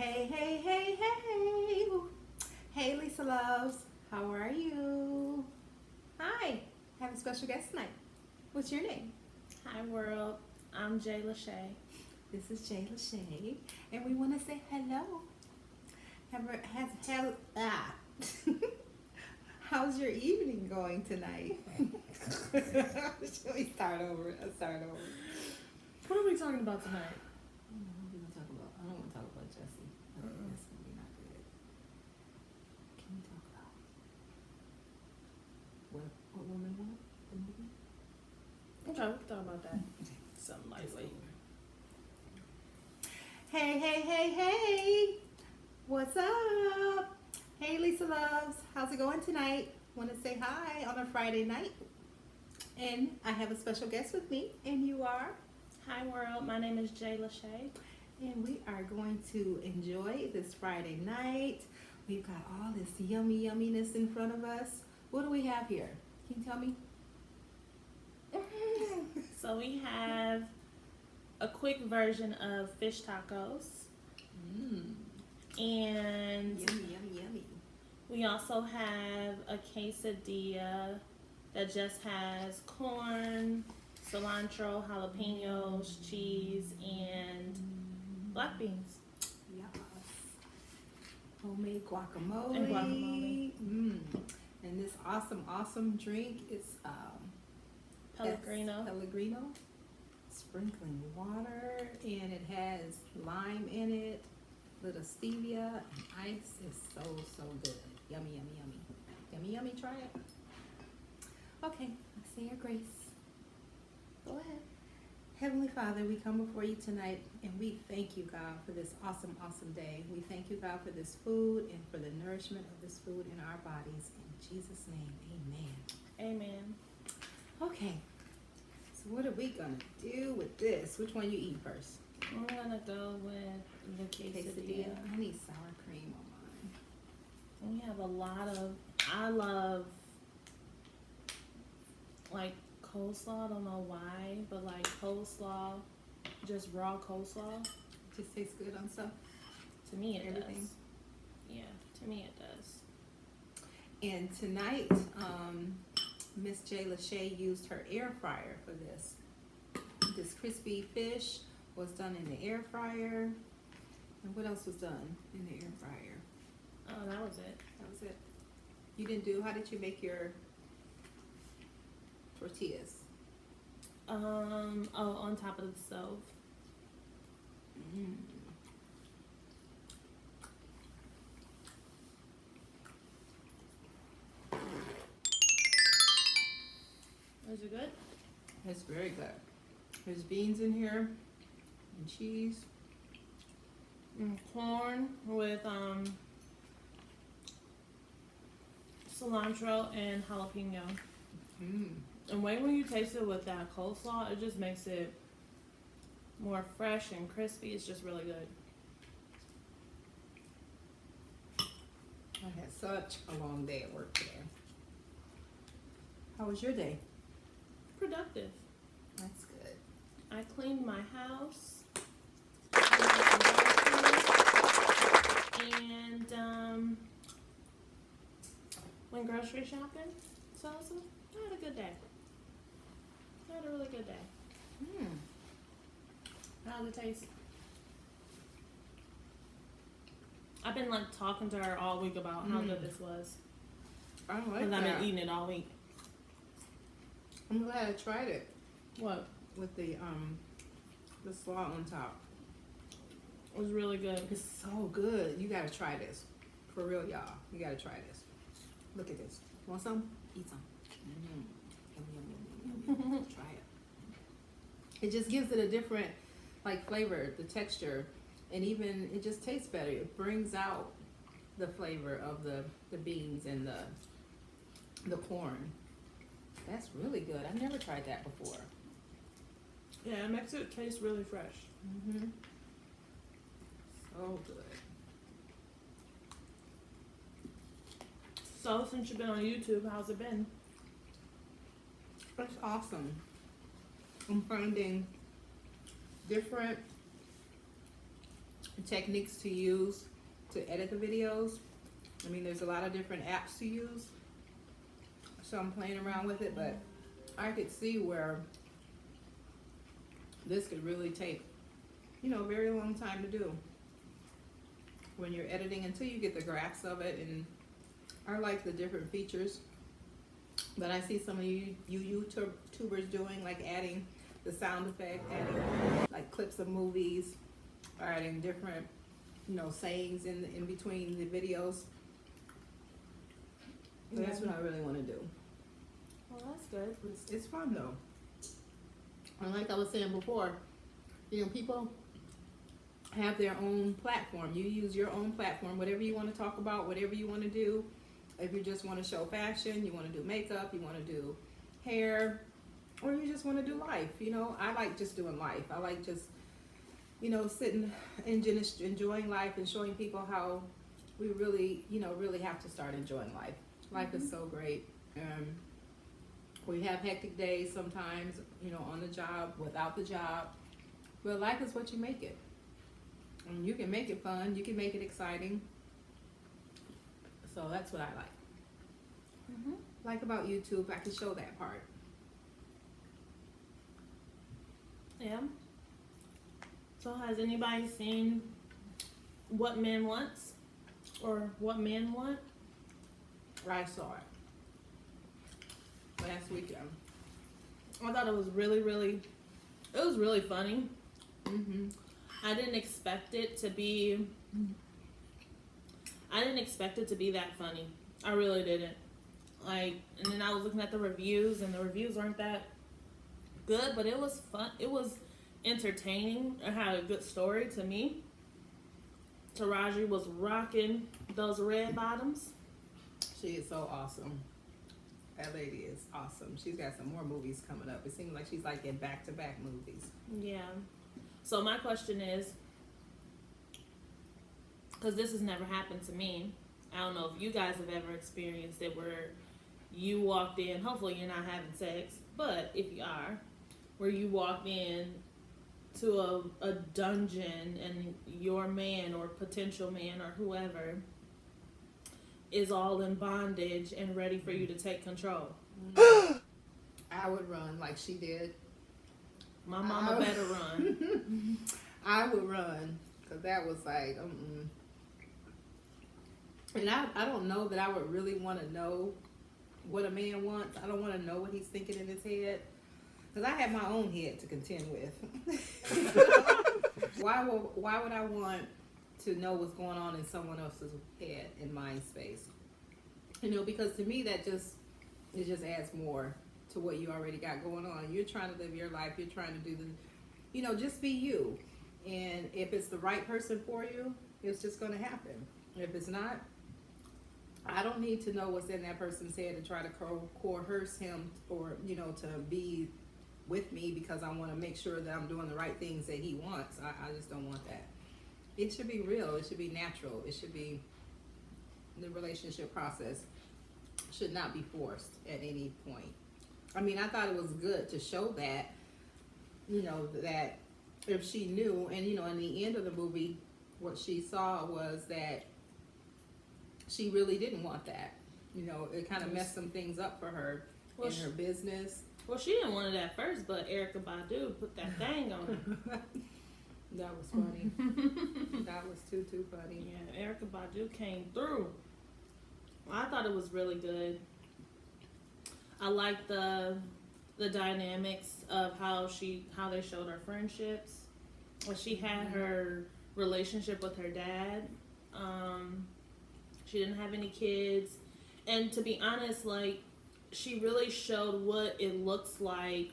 Hey, hey, hey, hey. Hey, Lisa Loves. How are you? Hi. I have a special guest tonight. What's your name? Hi world, I'm Jay Lachey. This is Jay Lachey, and we want to say hello. How's your evening going tonight? Shall we start over? Let's start over. What are we talking about tonight? I don't know what we're gonna talk about. I don't want to talk about Jesse. I think that's gonna be not good. Can we talk about what women want? The movie? Okay, we can talk about that. Something lightweight. Hey, hey, hey, hey! What's up? Hey, Lisa Loves. How's it going tonight? Want to say hi on a Friday night? And I have a special guest with me, and you are? Hi world, my name is Jay Lachey. And we are going to enjoy this Friday night. We've got all this yummy yumminess in front of us. What do we have here? Can you tell me? So we have a quick version of fish tacos. And Yummy, yummy, yummy. we also have a quesadilla that just has corn, cilantro, jalapenos, cheese, and black beans. Yes. Homemade guacamole. And guacamole. And this awesome drink is Pellegrino. Pellegrino. Sprinkling water, and it has lime in it, little stevia, and ice. Is so good. Yummy, yummy, yummy. Yummy, yummy. Try it. Okay, let's say our grace. Go ahead. Heavenly Father, we come before you tonight, and we thank you, God, for this awesome day. We thank you, God, for this food and for the nourishment of this food in our bodies. In Jesus' name, amen. Amen. Okay, so what are we going to do with this? Which one you eat first? I'm gonna go with the quesadilla. I need sour cream on mine. We have a lot of, I love like coleslaw, I don't know why, but like coleslaw, just raw coleslaw, It just tastes good on stuff. to me it Everything. does. Yeah, to me it does. And tonight, Miss Jay Lachey used her air fryer for this. This crispy fish was done in the air fryer. And what else was done in the air fryer? Oh, that was it. That was it. You didn't do, how did you make your tortillas? On top of the stove. Mm. Was it good? It's very good. There's beans in here and cheese. And corn with cilantro and jalapeno. And when you taste it with that coleslaw, it just makes it more fresh and crispy. It's just really good. I had such a long day at work today. How was your day? Productive. That's good. I cleaned my house. And went grocery shopping. So I had a good day. I had a really good day. How's it taste? I've been like talking to her all week about how good this was. I like Because I've been eating it all week. I'm glad I tried it What? with the slaw on top. It was really good. It's so good. You gotta try this. For real, y'all. You gotta try this. Look at this. Want some? Eat some. Yum, yum, yum, yum, yum. Try it. It just gives it a different like flavor, the texture, and even it just tastes better. It brings out the flavor of the beans and the corn. That's really good. I've never tried that before. Yeah, it makes it taste really fresh. So good. So since you've been on YouTube, how's it been? That's awesome. I'm finding different techniques to use to edit the videos. I mean, there's a lot of different apps to use. So I'm playing around with it, but I could see where this could really take, you know, a very long time to do when you're editing until you get the grasp of it. And I like the different features. But I see some of you YouTubers doing, like adding the sound effect, adding like clips of movies, or adding different, you know, sayings in between the videos. So that's what I really want to do. Well, that's good. It's fun though. And like I was saying before, you know, people have their own platform. You use your own platform, whatever you want to talk about, whatever you want to do. If you just want to show fashion, you want to do makeup, you want to do hair, or you just want to do life. You know, I like just doing life. I like just, you know, sitting and just enjoying life and showing people how we really, you know, really have to start enjoying life. Life is so great. We have hectic days sometimes, you know, on the job, without the job. But life is what you make it. And you can make it fun. You can make it exciting. So that's what I like. Like about YouTube, I can show that part. Yeah. So has anybody seen What Men Wants? Or What Men Want? I saw it last weekend. I thought it was really funny. I didn't expect it to be that funny. I really didn't. Like, and then I was looking at the reviews, and the reviews weren't that good, but it was fun. It was entertaining. It had a good story to me. Taraji was rocking those red bottoms. She is so awesome. That lady is awesome. She's got some more movies coming up. It seems like she's like in back-to-back movies. Yeah. So my question is, because this has never happened to me, I don't know if you guys have ever experienced it where you walked in, hopefully you're not having sex, but if you are, where you walked in to a dungeon and your man or potential man or whoever is all in bondage and ready for you to take control. I would run like she did. My mama better run. I would run because that was like, And I don't know that I would really want to know what a man wants. I don't want to know what he's thinking in his head because I have my own head to contend with. Why would I want to know what's going on in someone else's head and mind space? You know, because to me it just adds more to what you already got going on. You're trying to live your life. You're trying to do you know, just be you. And if it's the right person for you, it's just going to happen. If it's not, I don't need to know what's in that person's head to try to coerce him or, you know, to be with me because I want to make sure that I'm doing the right things that he wants. I just don't want that. It should be real. It should be natural. It should be, the relationship process should not be forced at any point. I mean, I thought it was good to show that, you know, that if she knew, and, you know, in the end of the movie, what she saw was that she really didn't want that. You know, it kind of messed some things up for her in her business. Well, she didn't want it at first, but Erykah Badu put that thing on her. That was funny. That was too funny. Yeah, Erykah Badu came through. I thought it was really good. I liked the dynamics of how they showed her friendships. Well, she had her relationship with her dad. She didn't have any kids, and to be honest, like, she really showed what it looks like.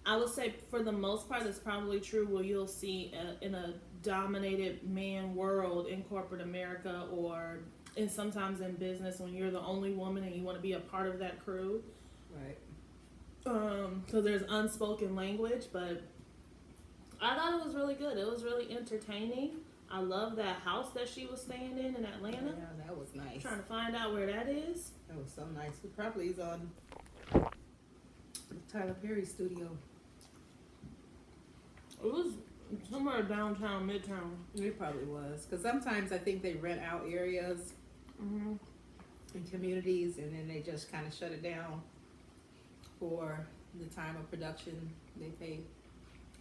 I would say for the most part, it's probably true what you'll see in a dominated man world in corporate America, or sometimes in business when you're the only woman and you want to be a part of that crew. Right. So there's unspoken language, but I thought it was really good. It was really entertaining. I love that house that she was staying in Atlanta. Yeah, that was nice. I'm trying to find out where that is. That was so nice. It probably is on Tyler Perry's studio. It was Somewhere downtown, midtown. It probably was. Because sometimes I think they rent out areas Mm-hmm. in communities and then they just kind of shut it down for the time of production. They pay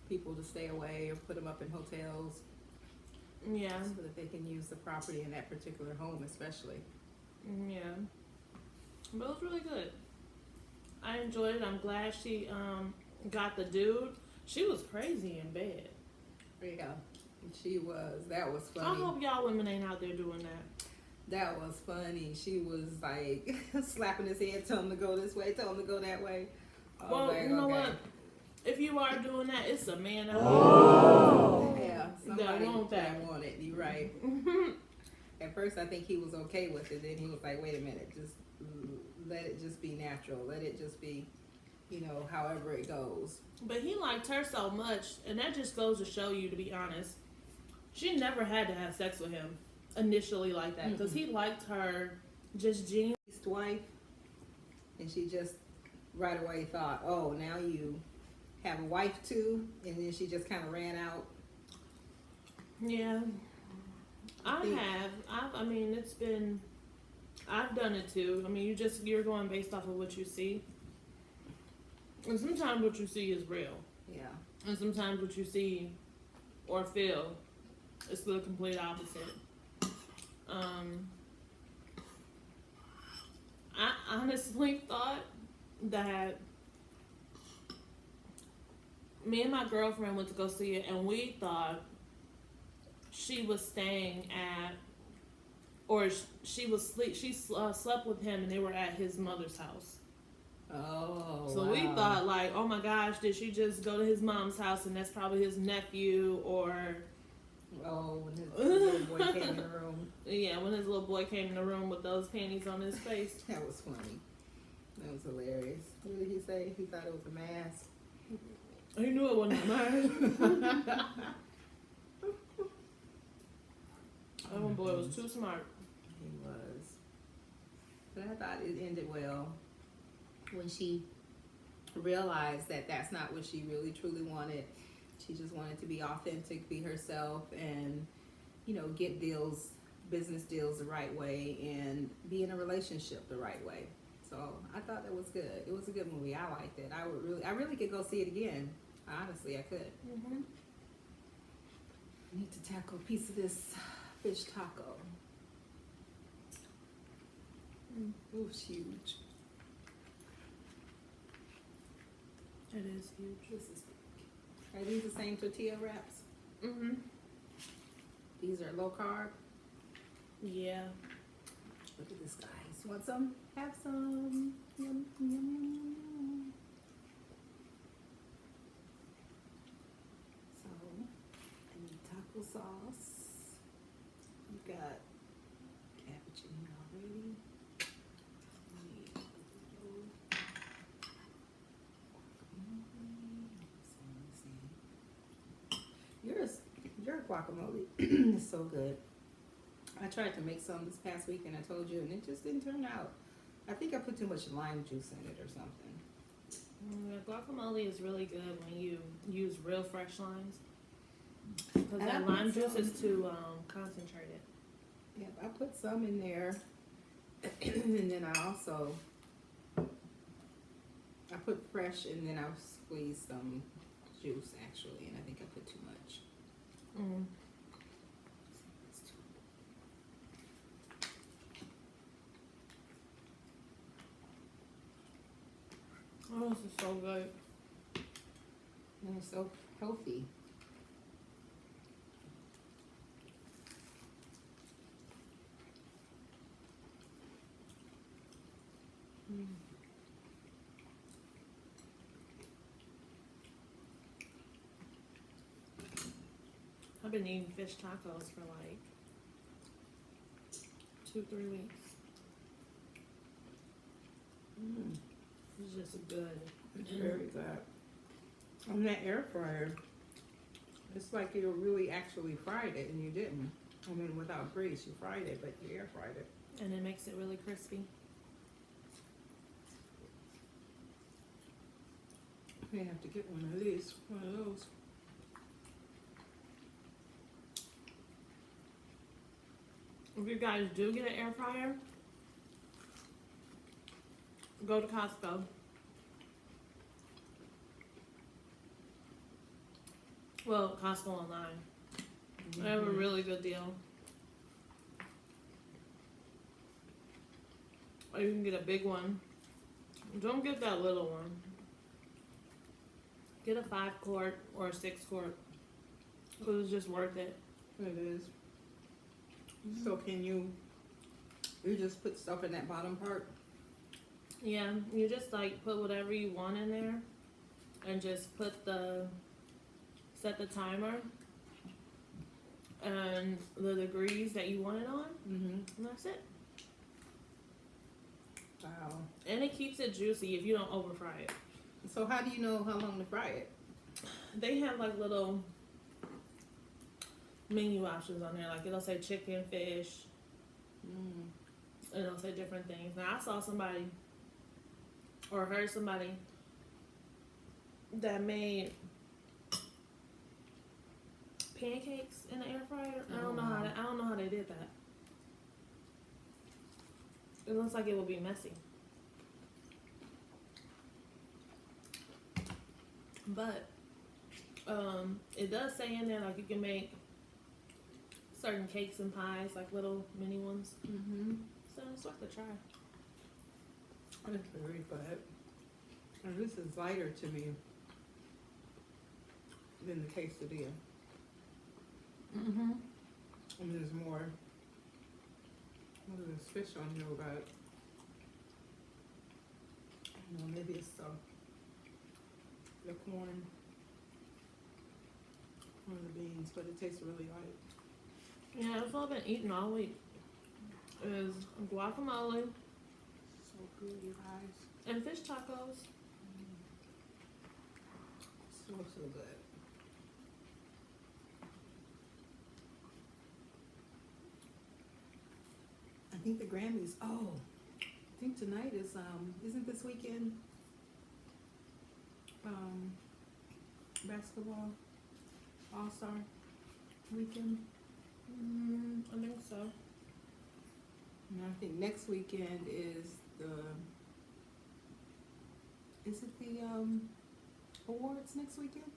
people to stay away or put them up in hotels Yeah. so that they can use the property in that particular home, especially. Yeah. But it was really good. I enjoyed it. I'm glad she got the dude. She was crazy in bed. Yeah, she was. That was I funny. hope y'all women ain't out there doing that. That was funny. She was like slapping his head, telling him to go this way, telling him to go that way. I was Well, like, you know okay. what? If you are doing that, it's a man out Yeah, somebody want that. that want it. You're right. At first, I think he was okay with it. Then he was like, wait a minute, just let it just be natural. Let it just be, however it goes. But he liked her so much, and that just goes to show you, to be honest, she never had to have sex with him initially like that, because he liked her just genuinely. His wife, and she just right away thought, oh, now you have a wife too, and then she just kind of ran out. Yeah, I mean, it's been. I've done it too. I mean, you're going based off of what you see, and sometimes what you see is real, Yeah. and sometimes what you see or feel is the complete opposite. I honestly thought that me and my girlfriend went to go see it, and we thought she was staying at, or she was sleep. She slept with him, and they were at his mother's house. Oh. So we thought, like, oh my gosh, did she just go to his mom's house, and that's probably his nephew, or oh, when his little boy came in the room. yeah, when his little boy came in the room with those panties on his face. That was funny. That was hilarious. What did he say? He thought it was a mask. He knew it wasn't mine. That one boy was too smart. He was. But I thought it ended well when she realized that that's not what she really truly wanted. She just wanted to be authentic, be herself, and get business deals the right way, and be in a relationship the right way. So I thought that was good. It was a good movie. I liked it. I really could go see it again. Honestly, I could. Mm-hmm. I need to tackle a piece of this fish taco. Ooh, it's huge. It is huge. This is big. Are these the same tortilla wraps? Mm-hmm. These are low carb. Yeah. Look at this, guys. Want some? Have some. Yum, yum, yum, yum. So, I need taco sauce. You got cabbage in here already. Need a little guacamole. Your guacamole is so good. I tried to make some this past week, and I told you, and it just didn't turn out. I think I put too much lime juice in it or something. Yeah, guacamole is really good when you use real fresh limes, because I that put lime juice some. is too concentrated. Yep, I put some in there, and then I put fresh, and then I squeezed some juice actually, and I think I put too much. Mm. Oh, this is so good. And it's so healthy. I've been eating fish tacos for like 2-3 weeks. It's just good. It's very good. On that air fryer, it's like you really actually fried it, and you didn't. I mean, without grease, you fried it, but you air fried it. And it makes it really crispy. You have to get one of these, one of those. if you guys do get an air fryer, go to Costco. Well, Costco online. They have a really good deal. Or you can get a big one. Don't get that little one. Get a 5-quart or a 6-quart. Because it's just worth it. It is. So can you just put stuff in that bottom part? Yeah, you just like put whatever you want in there and just set the timer and the degrees that you want it on, and that's it. Wow. And it keeps it juicy if you don't over fry it. So how do you know how long to fry it? They have like little menu options on there, like it'll say chicken, fish, and it'll say different things. Now I saw somebody or heard somebody that made pancakes in the air fryer. I don't know how they did that. It looks like it would be messy. But it does say in there like you can make certain cakes and pies, like little mini ones. So it's worth a try. That's very good. And this is lighter to me than the quesadilla. And there's more. What is this fish on here about? I don't know, maybe it's the corn or the beans, but it tastes really light. Yeah, that's what I've been eating all week. Is guacamole So good, you guys. and fish tacos. So good. I think the Grammys. Oh, I think tonight is isn't this weekend basketball all-star weekend? I think so. And I think next weekend is is it the awards next weekend?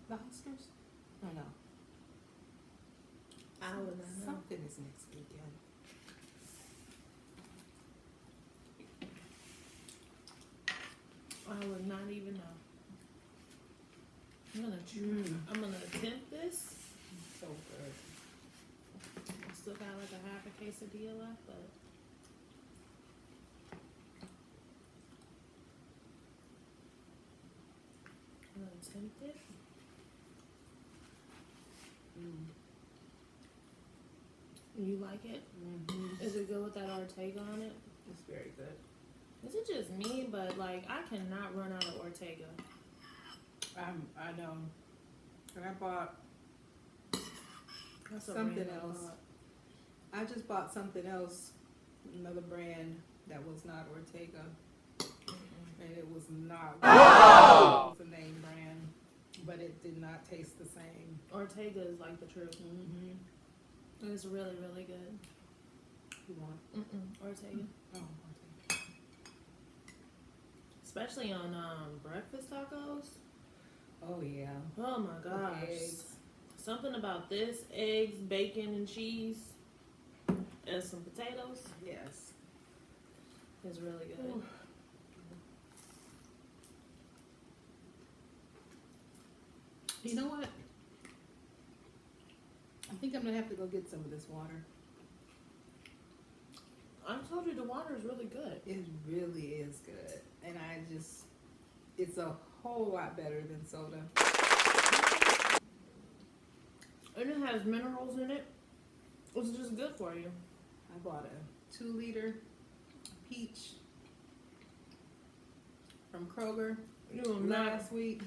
The Oscars? Oh no. I would not know. Something is next weekend. I would not even know. I'm gonna attempt this. So good. I still got like a half a quesadilla left, but I'm gonna attempt it. You like it? Is it good with that Ortega on it? It's very good. Is it just me? But like, I cannot run out of Ortega. I know. And I bought That's a something random else. thought. I just bought something else, another brand that was not Ortega, and it was not. Wow! It was a name brand, but it did not taste the same. Ortega is like the truth. It's really, really good. You want? Ortega. Oh, Ortega. Especially on breakfast tacos. Oh yeah. Oh my gosh. Eggs. Something about this, eggs, bacon, and cheese, and some potatoes Yes. is really good. You know what? I think I'm gonna have to go get some of this water. I told you the water is really good. It really is good, and it's a whole lot better than soda. And it has minerals in it. It's just good for you. I bought a 2-liter peach from Kroger You will not, last week,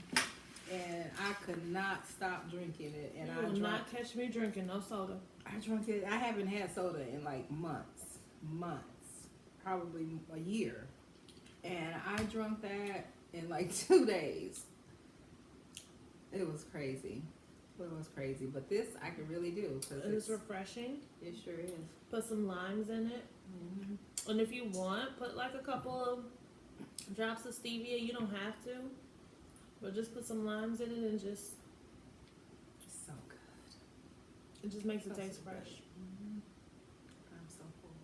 and I could not stop drinking it. And you will not catch me drinking no soda. I drank it. I haven't had soda in like months, probably a year, and I drank that in like 2 days. It was crazy. Well, it's crazy, but this I can really do because It's refreshing. it sure is. Put some limes in it. Mm-hmm. And if you want, put like a couple of drops of stevia. You don't have to. But just put some limes in it and just So good. it just makes it So taste good. fresh. Mm-hmm. I'm so full.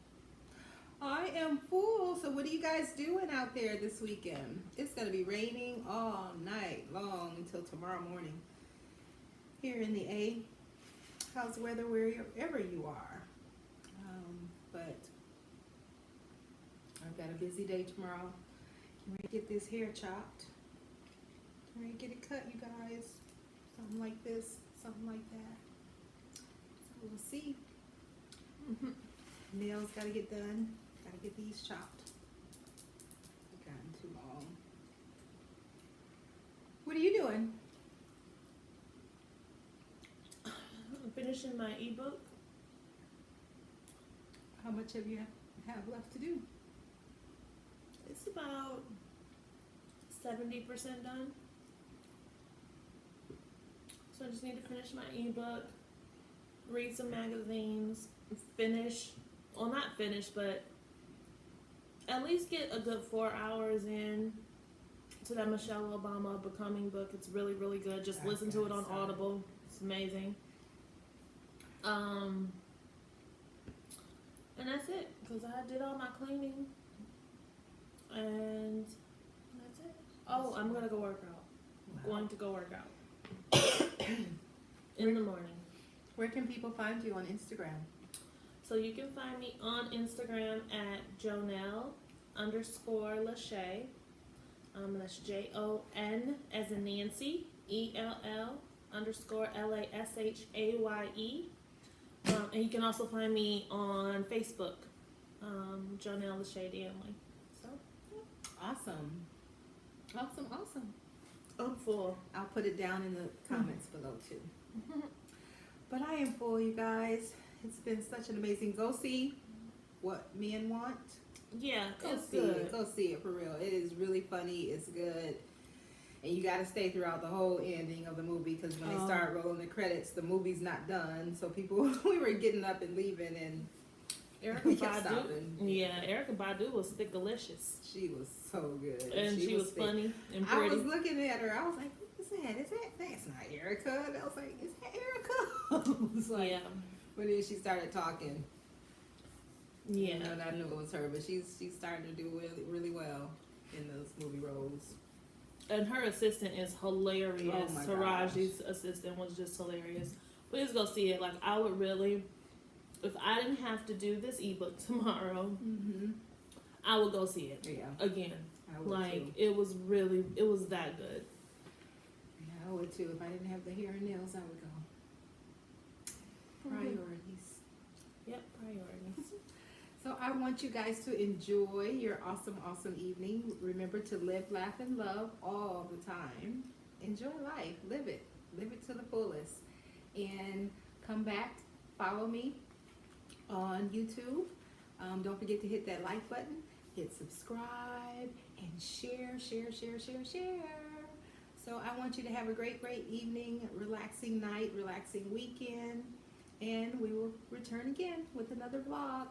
I am full. So what are you guys doing out there this weekend? It's gonna be raining all night long until tomorrow morning. Here in the A. How's the weather wherever you are? But I've got a busy day tomorrow. Can we get this hair chopped? Can we get it cut, you guys? Something like this, something like that. So we'll see. Nails gotta get done. Gotta get these chopped. They've gotten too long. What are you doing? I'm finishing my ebook. How much have you have left to do? It's about 70% done. So I just need to finish my ebook, read some magazines, finish, well not finish, but at least get a good 4 hours in to that Michelle Obama Becoming book. It's really, really good. Just listen to it on Audible. It's amazing. And that's it, because I did all my cleaning. And that's it. Oh, I'm going to go work out. I'm going to go work out. In the morning. Where can people find you on Instagram? So you can find me on Instagram at Jonelle_Lachey. That's JON as in Nancy, ELL_LASHAYE. And you can also find me on Facebook, Jonelle Lachey Danley. So, Awesome. Awesome, awesome. I'm full. I'll put it down in the comments below too. But I am full, you guys. It's been such an amazing. Go see What Men Want. Yeah, Go it's see good. it. Go see it for real. It is really funny. It's good. And you got to stay throughout the whole ending of the movie because when they start rolling the credits, the movie's not done. So people, we were getting up and leaving, and Erica we kept Badu. stopping. Yeah, Erica Badu was thick delicious. She was so good. And she was thick. funny and I pretty. was looking at her. I was like, "What is that? That's not Erica." And I was like, "Is that Erica?" I was like, Yeah. But then she started talking. Yeah. And I knew it was her. But she's starting to do really, really well in those movie roles. And her assistant is hilarious. Oh my Taraji's assistant was just hilarious. Please go see it. Like, I would really, if I didn't have to do this ebook tomorrow, I would go see it. Yeah. Again. I would Like, too. it was that good. Yeah, I would too. If I didn't have the hair and nails, I would go. Priorities. Yep, priorities. So I want you guys to enjoy your awesome, awesome evening. Remember to live, laugh, and love all the time. Enjoy life. Live it. Live it to the fullest. And come back. Follow me on YouTube. Don't forget to hit that like button. Hit subscribe. And share. So I want you to have a great, great evening. Relaxing night. Relaxing weekend. And we will return again with another vlog.